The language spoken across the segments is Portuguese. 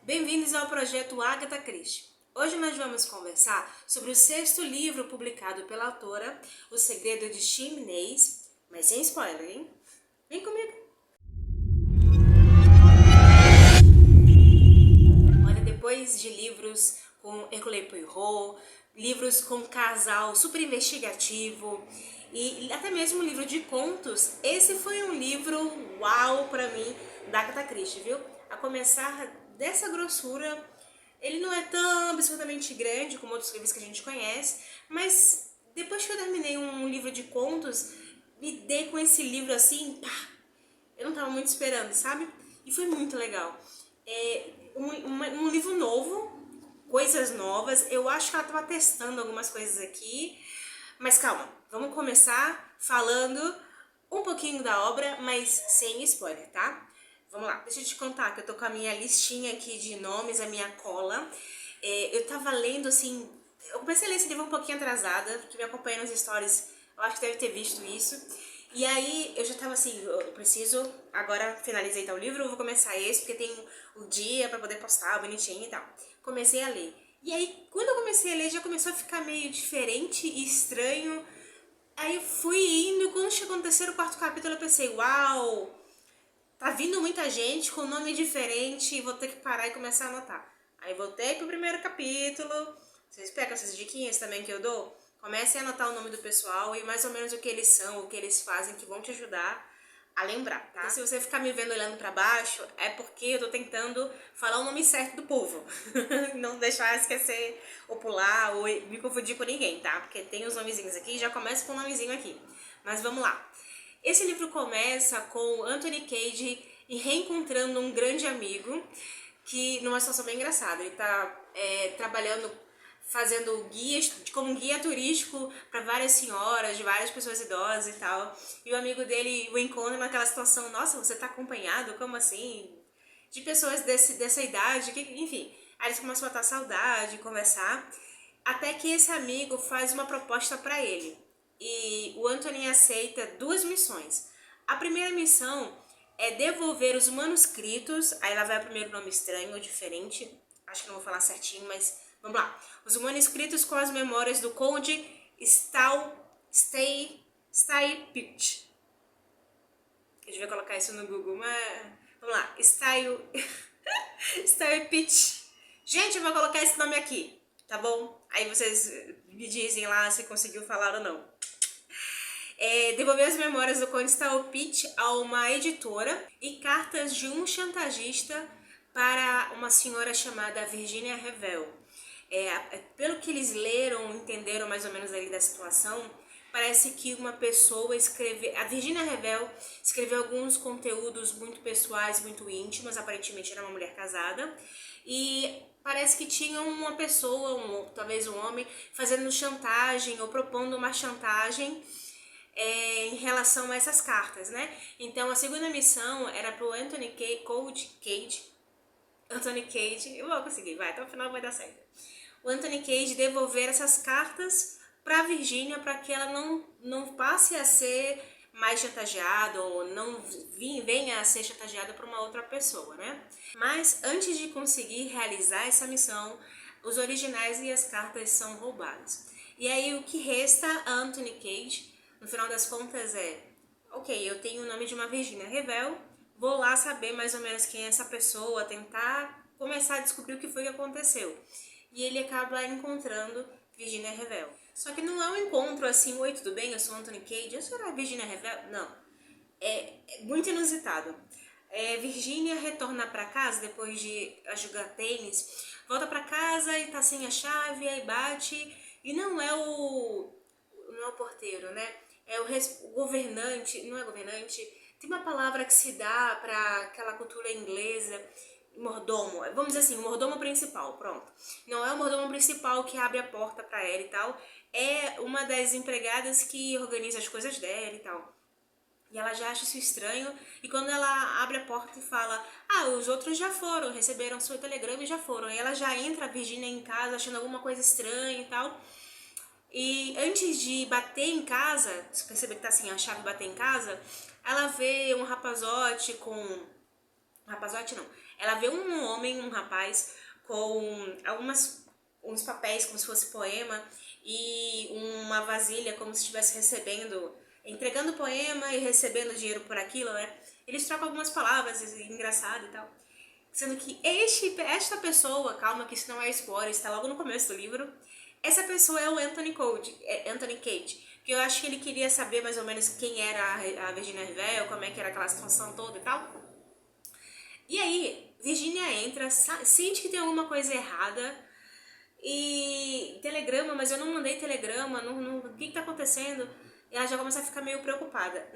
Bem-vindos ao projeto Agatha Christie. Hoje nós vamos conversar sobre o sexto livro publicado pela autora, O Segredo de Chimney, mas sem spoiler, hein? Vem comigo! Olha, depois de livros com Hercule Poirot, livros com casal super investigativo e até mesmo um livro de contos, esse foi um livro uau pra mim da Agatha Christie, viu? A começar dessa grossura, ele não é tão absolutamente grande como outros livros que a gente conhece, mas depois que eu terminei um livro de contos, me dei com esse livro assim, pá, eu não tava muito esperando, sabe? E foi muito legal. É um livro novo, coisas novas. Eu acho que ela tava testando algumas coisas aqui. Mas calma, vamos começar falando um pouquinho da obra, mas sem spoiler, tá? Vamos lá, deixa eu te contar que eu tô com a minha listinha aqui de nomes, a minha cola. Eu tava lendo assim, eu comecei a ler esse livro um pouquinho atrasada, que me acompanha nos stories, eu acho que deve ter visto isso. E aí eu já tava assim, eu preciso, agora finalizei tal livro, eu vou começar esse, porque tem o dia pra poder postar bonitinho e tal. Comecei a ler. E aí, quando eu comecei a ler, já começou a ficar meio diferente e estranho. Aí eu fui indo, quando chegou no terceiro, quarto capítulo, eu pensei, uau, tá vindo muita gente com nome diferente, vou ter que parar e começar a anotar. Aí voltei pro primeiro capítulo, vocês pegam essas diquinhas também que eu dou? Comecem a anotar o nome do pessoal e mais ou menos o que eles são, o que eles fazem, que vão te ajudar a lembrar, tá? Então, se você ficar me vendo olhando pra baixo, é porque eu tô tentando falar o nome certo do povo. Não deixar esquecer ou pular ou me confundir com ninguém, tá? Porque tem os nomezinhos aqui, já começa com o nomezinho aqui. Mas vamos lá. Esse livro começa com Anthony Cade reencontrando um grande amigo que, numa situação bem engraçada, ele tá trabalhando, fazendo guias, como um guia turístico para várias senhoras, de várias pessoas idosas e tal. E o amigo dele o encontra naquela situação, nossa, você tá acompanhado? Como assim? De pessoas dessa idade, enfim. Aí eles começam a matar saudade, conversar, até que esse amigo faz uma proposta para ele. E o Anthony aceita duas missões. A primeira missão é devolver os manuscritos, aí lá vai o primeiro nome estranho ou diferente, acho que não vou falar certinho, mas vamos lá. Os manuscritos com as memórias do Conde Staypitch. Eu devia colocar isso no Google, mas vamos lá. Staypitch. Gente, eu vou colocar esse nome aqui, tá bom? Aí vocês me dizem lá se conseguiu falar ou não. Devolver as memórias do Conde Staypitch a uma editora e cartas de um chantagista para uma senhora chamada Virginia Revel. Pelo que eles leram, entenderam mais ou menos ali da situação, parece que uma pessoa a Virginia Revel escreveu alguns conteúdos muito pessoais, muito íntimos, aparentemente era uma mulher casada, e parece que tinha uma pessoa, talvez um homem, fazendo chantagem ou propondo uma chantagem em relação a essas cartas, né? Então a segunda missão era pro Anthony Cade, eu vou conseguir, vai, até o final vai dar certo. O Anthony Cade devolver essas cartas para Virginia para que ela não passe a ser mais chantageada ou não venha a ser chantageada por uma outra pessoa, né? Mas antes de conseguir realizar essa missão, os originais e as cartas são roubados. E aí o que resta a Anthony Cade, no final das contas, ok, eu tenho o nome de uma Virginia Revel, vou lá saber mais ou menos quem é essa pessoa, tentar começar a descobrir o que foi que aconteceu. E ele acaba encontrando Virginia Revel. Só que não é um encontro assim, oi, tudo bem? Eu sou Anthony Cade, eu sou a Virginia Revel? Não. É muito inusitado. Virginia retorna para casa depois de jogar tênis, volta para casa e tá sem a chave, aí bate, e não é o porteiro, né? É o governante, não é governante, tem uma palavra que se dá para aquela cultura inglesa, mordomo, vamos dizer assim, o mordomo principal, pronto. Não é o mordomo principal que abre a porta para ela e tal, é uma das empregadas que organiza as coisas dela e tal. E ela já acha isso estranho, e quando ela abre a porta e fala, os outros já foram, receberam seu telegrama e já foram. Aí ela já entra, a Virginia, em casa, achando alguma coisa estranha e tal. E antes de bater em casa, se perceber que tá assim, a chave bater em casa, ela vê um rapazote com... Rapazote não. Ela vê um homem, um rapaz, com uns papéis como se fosse poema e uma vasilha como se estivesse recebendo, entregando o poema e recebendo dinheiro por aquilo, né? Eles trocam algumas palavras, engraçado e tal. Sendo que esta pessoa, calma que isso não é spoiler, está logo no começo do livro, essa pessoa é o Anthony Cage, que eu acho que ele queria saber mais ou menos quem era a Virginia Revell, como é que era aquela situação toda e tal. E aí, Virginia entra, sente que tem alguma coisa errada, e telegrama, mas eu não mandei telegrama, o que tá acontecendo? E ela já começa a ficar meio preocupada.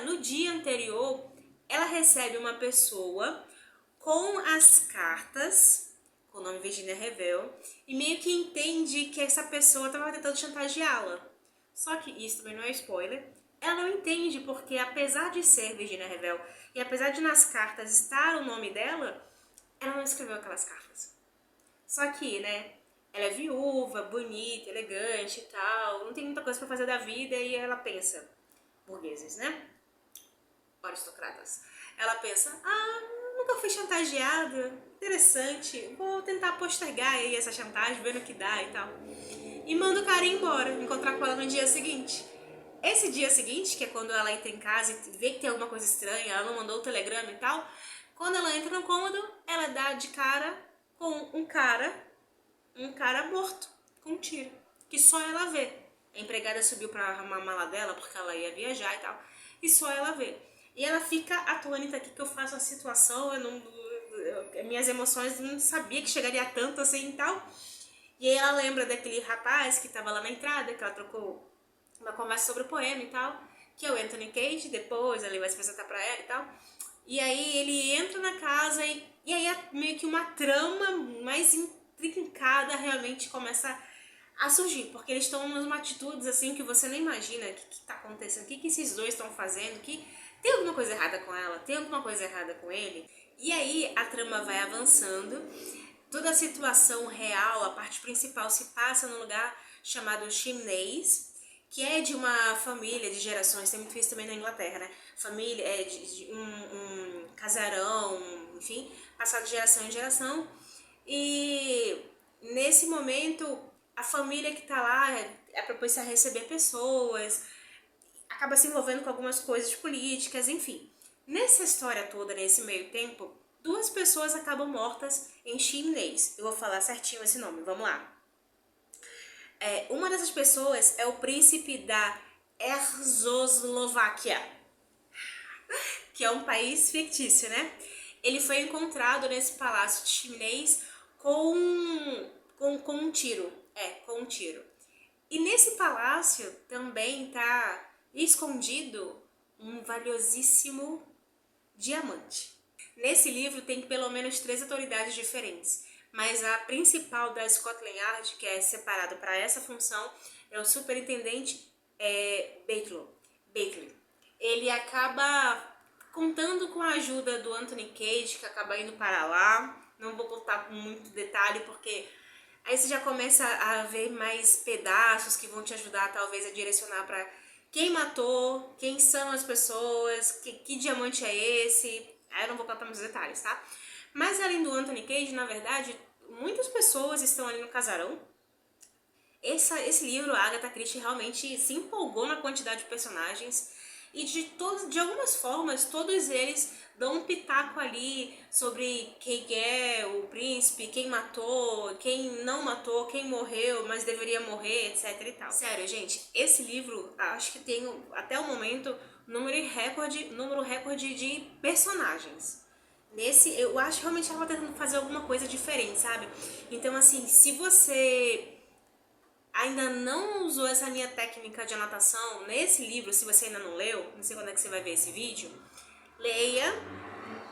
No dia anterior, ela recebe uma pessoa com as cartas, com o nome Virginia Revell, e meio que entende que essa pessoa estava tentando chantageá-la. Só que isso também não é spoiler. Ela não entende porque, apesar de ser Virginia Revell e apesar de nas cartas estar o nome dela, ela não escreveu aquelas cartas. Só que, né, ela é viúva, bonita, elegante e tal, não tem muita coisa pra fazer da vida e ela pensa, burgueses, né? Aristocratas. Ela pensa, nunca fui chantageada, interessante, vou tentar postergar aí essa chantagem, vendo o que dá e tal. E manda o cara ir embora, encontrar com ela no dia seguinte. Esse dia seguinte, que é quando ela entra em casa e vê que tem alguma coisa estranha, ela não mandou o telegrama e tal, quando ela entra no cômodo, ela dá de cara com um cara morto, com um tiro, que só ela vê. A empregada subiu pra arrumar a mala dela, porque ela ia viajar e tal, e só ela vê. E ela fica atônita aqui que eu faço a situação, minhas emoções não sabia que chegaria tanto assim e tal. E aí ela lembra daquele rapaz que tava lá na entrada, que ela trocou uma conversa sobre o poema e tal, que é o Anthony Cage, depois ele vai se apresentar pra ela e tal. E aí ele entra na casa e aí é meio que uma trama mais intrincada realmente começa a surgir, porque eles estão numa atitudes assim que você não imagina o que tá acontecendo, o que esses dois estão fazendo, que tem alguma coisa errada com ela, tem alguma coisa errada com ele. E aí a trama vai avançando, toda a situação real, a parte principal se passa num lugar chamado Chimneys, que é de uma família de gerações, tem muito isso também na Inglaterra, né? Família, de um casarão, enfim, passado de geração em geração. E nesse momento, a família que tá lá é propôs a receber pessoas, acaba se envolvendo com algumas coisas políticas, enfim. Nessa história toda, nesse meio tempo, 2 pessoas acabam mortas em Chimneys. Eu vou falar certinho esse nome, vamos lá. Uma dessas pessoas é o príncipe da Erzoslováquia, que é um país fictício, né? Ele foi encontrado nesse palácio de Chimneys com um tiro. Com um tiro. E nesse palácio também está escondido um valiosíssimo diamante. Nesse livro tem pelo menos 3 autoridades diferentes, mas a principal da Scotland Yard, que é separada para essa função, é o superintendente Bately. Ele acaba contando com a ajuda do Anthony Cage, que acaba indo para lá. Não vou contar com muito detalhe, porque aí você já começa a ver mais pedaços que vão te ajudar, talvez, a direcionar para quem matou, quem são as pessoas, que diamante é esse. Aí eu não vou contar muitos detalhes, tá? Mas além do Anthony Cage, na verdade, muitas pessoas estão ali no casarão. Esse livro, a Agatha Christie realmente se empolgou na quantidade de personagens. E de algumas formas, todos eles dão um pitaco ali sobre quem é o príncipe, quem matou, quem não matou, quem morreu, mas deveria morrer, etc e tal. Sério, gente, esse livro, acho que tem até o momento número recorde de personagens. Nesse, eu acho que realmente ela tá tentando fazer alguma coisa diferente, sabe? Então, assim, se você ainda não usou essa minha técnica de anotação nesse livro, se você ainda não leu, não sei quando é que você vai ver esse vídeo, leia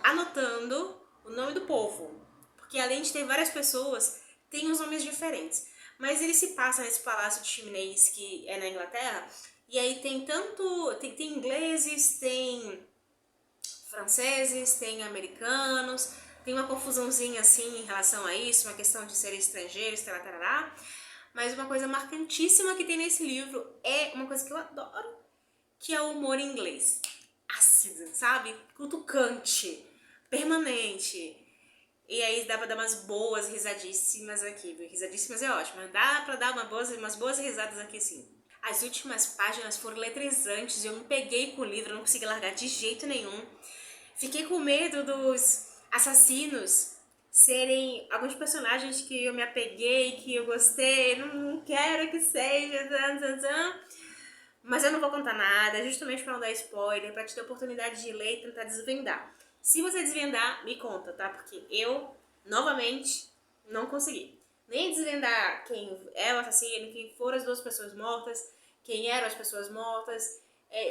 anotando o nome do povo. Porque além de ter várias pessoas, tem uns nomes diferentes. Mas ele se passa nesse palácio de Chimneys, que é na Inglaterra, e aí tem tem ingleses, tem franceses, tem americanos, tem uma confusãozinha assim em relação a isso, uma questão de serem estrangeiros, tarará. Mas uma coisa marcantíssima que tem nesse livro é uma coisa que eu adoro, que é o humor inglês. Ácido, sabe? Cutucante, permanente. E aí dá pra dar umas boas risadíssimas aqui, viu? Risadíssimas é ótimo, dá pra dar umas boas risadas aqui sim. As últimas páginas foram eletrizantes, eu me peguei com o livro, não consegui largar de jeito nenhum. Fiquei com medo dos assassinos serem alguns personagens que eu me apeguei, que eu gostei, não quero que seja, mas eu não vou contar nada, justamente pra não dar spoiler, pra te ter a oportunidade de ler e tentar desvendar. Se você desvendar, me conta, tá? Porque eu, novamente, não consegui. Nem desvendar quem é o assassino, quem foram as duas pessoas mortas, quem eram as pessoas mortas,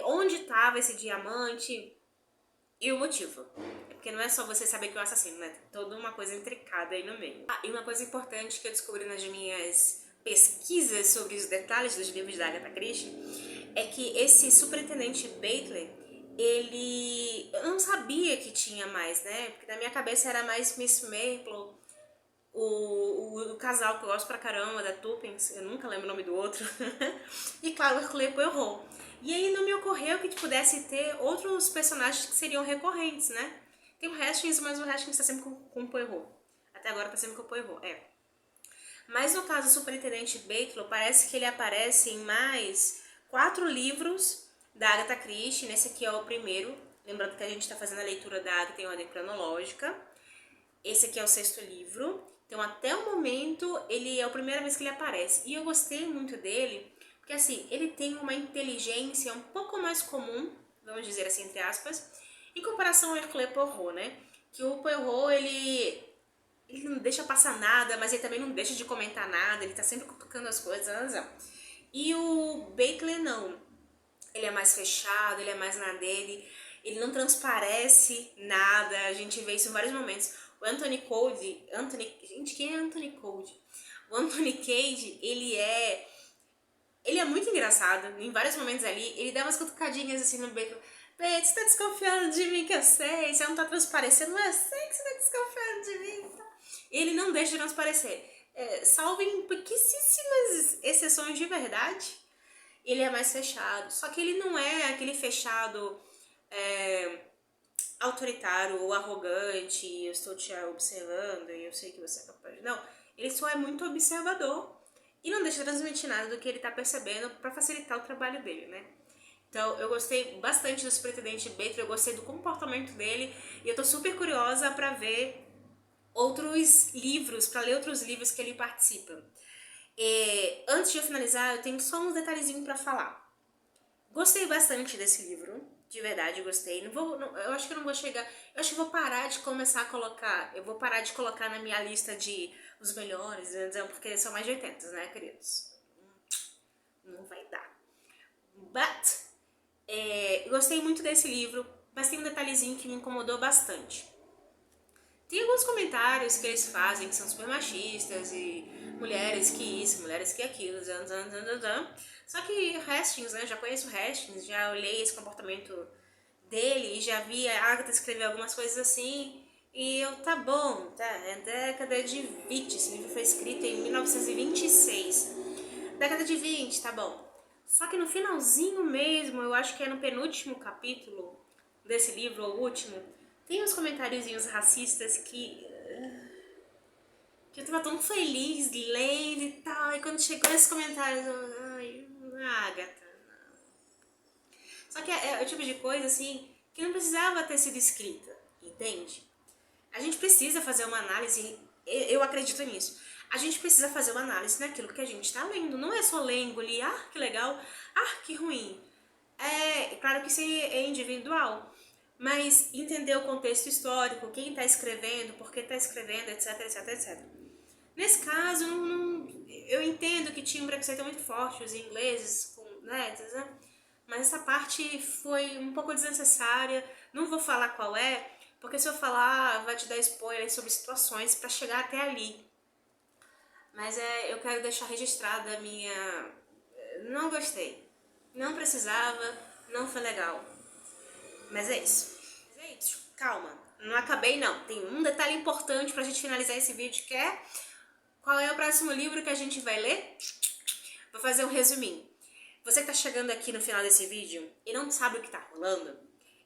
onde estava esse diamante e o motivo. É porque não é só você saber que é o assassino, né? Tem toda uma coisa intricada aí no meio. Ah, e uma coisa importante que eu descobri nas minhas pesquisas sobre os detalhes dos livros da Agatha Christie é que esse superintendente Batley, eu não sabia que tinha mais, né? Porque na minha cabeça era mais Miss Marple, o casal que eu gosto pra caramba, da Tuppence, eu nunca lembro o nome do outro, e claro, o Hercule Poirot. E aí não me ocorreu que pudesse ter outros personagens que seriam recorrentes, né? Tem o Hastings, mas o Hastings tá sempre com o Poirot. Até agora tá sempre com o Poirot, Mas no caso do Superintendente Batley, parece que ele aparece em mais 4 livros da Agatha Christie. Nesse aqui é o primeiro. Lembrando que a gente está fazendo a leitura da Agatha em ordem cronológica. Esse aqui é o 6º livro. Então, até o momento, ele é a primeira vez que ele aparece. E eu gostei muito dele, porque assim, ele tem uma inteligência um pouco mais comum, vamos dizer assim, entre aspas, em comparação ao Hercule Poirot, né? Que o Poirot, ele não deixa passar nada, mas ele também não deixa de comentar nada, ele tá sempre cutucando as coisas. E o Batley não. Ele é mais fechado, ele é mais na dele, ele não transparece nada, a gente vê isso em vários momentos. O gente, quem é Anthony Code? O Anthony Cage, ele é muito engraçado, em vários momentos ali, ele dá umas cutucadinhas assim no Batley. Batley, você tá desconfiando de mim que eu sei, você não tá transparecendo, eu sei que você tá desconfiando de mim. Ele não deixa de transparecer. Salvo em pouquíssimas exceções de verdade, ele é mais fechado. Só que ele não é aquele fechado autoritário ou arrogante, eu estou te observando e eu sei que você é capaz de... Não, ele só é muito observador e não deixa de transmitir nada do que ele tá percebendo para facilitar o trabalho dele, né? Então, eu gostei bastante do Superintendente Batley, eu gostei do comportamento dele e eu tô super curiosa para ver outros livros, para ler outros livros que ele participa. Antes de eu finalizar, eu tenho só uns detalhezinhos para falar. Gostei bastante desse livro, de verdade gostei. Eu acho que eu não vou chegar. Eu acho que vou parar de começar a colocar. Eu vou parar de colocar na minha lista de os melhores, porque são mais de 80, né, queridos? Não vai dar. Gostei muito desse livro, mas tem um detalhezinho que me incomodou bastante. Tem alguns comentários que eles fazem que são super machistas e mulheres que isso, mulheres que aquilo, Só que o Hastings, né, eu já conheço o Hastings, já olhei esse comportamento dele e já vi a Agatha escrever algumas coisas assim e tá bom, tá, é década de 20, esse livro foi escrito em 1926. Década de 20, tá bom. Só que no finalzinho mesmo, eu acho que é no penúltimo capítulo desse livro, ou último, tem uns comentáriozinhos racistas que eu tava tão feliz lendo e tal, e quando chegou esses comentários, Agatha, não. Só que é o tipo de coisa, assim, que não precisava ter sido escrita, entende? A gente precisa fazer uma análise, eu acredito nisso, a gente precisa fazer uma análise naquilo que a gente tá lendo, não é só ler, engolir, que legal, que ruim. Claro que isso é individual, mas entender o contexto histórico, quem está escrevendo, por que está escrevendo, etc, etc, etc. Nesse caso, eu entendo que tinha um preconceito muito forte, os ingleses, mas essa parte foi um pouco desnecessária, não vou falar qual é, porque se eu falar, vai te dar spoiler sobre situações para chegar até ali. Mas eu quero deixar registrada a minha... Não gostei, não precisava, não foi legal. Mas é isso. Calma, não acabei não. Tem um detalhe importante pra gente finalizar esse vídeo, que é... Qual é o próximo livro que a gente vai ler? Vou fazer um resuminho. Você que tá chegando aqui no final desse vídeo e não sabe o que tá rolando,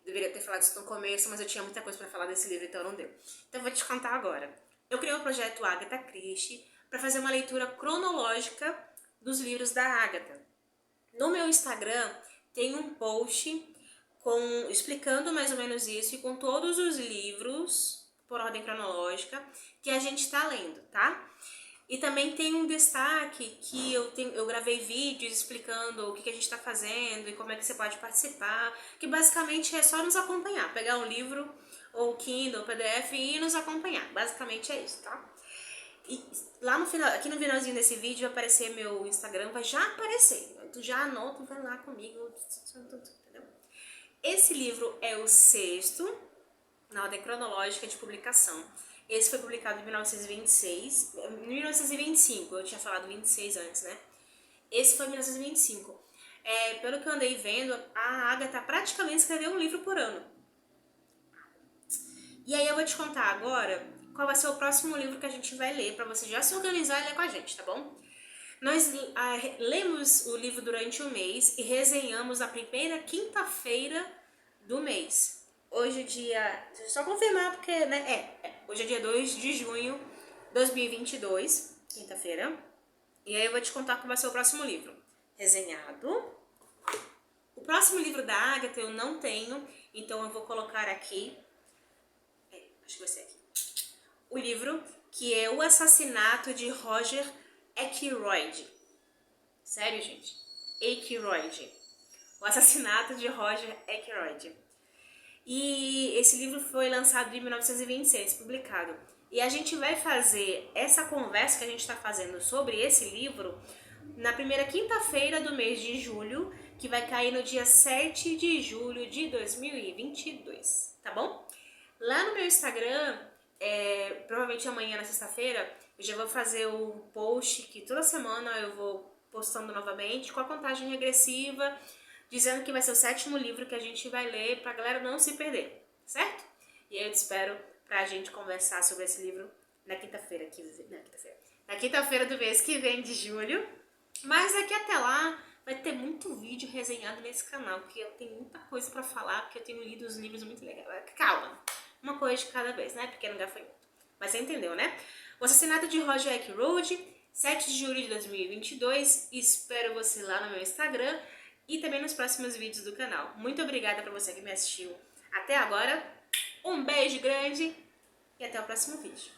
deveria ter falado isso no começo, mas eu tinha muita coisa pra falar desse livro, então não deu. Então eu vou te contar agora. eu criei o projeto Agatha Christie para fazer uma leitura cronológica dos livros da Agatha. No meu Instagram tem um post explicando mais ou menos isso e com todos os livros, por ordem cronológica, que a gente está lendo, tá? E também tem um destaque que eu gravei vídeos explicando o que a gente está fazendo e como é que você pode participar, que basicamente é só nos acompanhar, pegar um livro, ou Kindle, ou PDF e nos acompanhar. Basicamente é isso, tá? E lá no final, aqui no finalzinho desse vídeo vai aparecer meu Instagram, vai já aparecer. Tu já anota e vai lá comigo, entendeu? Esse livro é o 6º na ordem cronológica de publicação. Esse foi publicado em 1926, 1925, eu tinha falado 26 antes, né? Esse foi em 1925. Pelo que eu andei vendo, a Agatha praticamente escreveu um livro por ano. E aí eu vou te contar agora qual vai ser o próximo livro que a gente vai ler, para você já se organizar e ler com a gente, tá bom? Nós lemos o livro durante um mês e resenhamos a primeira quinta-feira do mês. Hoje é dia... Deixa eu só confirmar porque, né? Hoje é dia 2 de junho de 2022, quinta-feira. E aí eu vou te contar qual vai ser o próximo livro. Resenhado. O próximo livro da Agatha eu não tenho, então eu vou colocar aqui... acho que vai ser aqui. O livro que é O Assassinato de Roger Ackroyd. Sério, gente? Ackroyd. O Assassinato de Roger Ackroyd. E esse livro foi lançado em 1926, publicado. E a gente vai fazer essa conversa que a gente está fazendo sobre esse livro na primeira quinta-feira do mês de julho, que vai cair no dia 7 de julho de 2022, tá bom? Lá no meu Instagram, provavelmente amanhã na sexta-feira, eu já vou fazer o post que toda semana eu vou postando novamente com a contagem regressiva, dizendo que vai ser o 7º livro que a gente vai ler pra galera não se perder, certo? E aí eu te espero pra gente conversar sobre esse livro na quinta-feira na quinta-feira do mês que vem de julho. Mas daqui até lá vai ter muito vídeo resenhado nesse canal, porque eu tenho muita coisa pra falar, porque eu tenho lido os livros muito legais. Calma, uma coisa de cada vez, né? Pequeno gafanhoto. Mas você entendeu, né? O Assassinato de Roger Ackroyd, 7 de julho de 2022. Espero você lá no meu Instagram e também nos próximos vídeos do canal. Muito obrigada pra você que me assistiu até agora. Um beijo grande e até o próximo vídeo.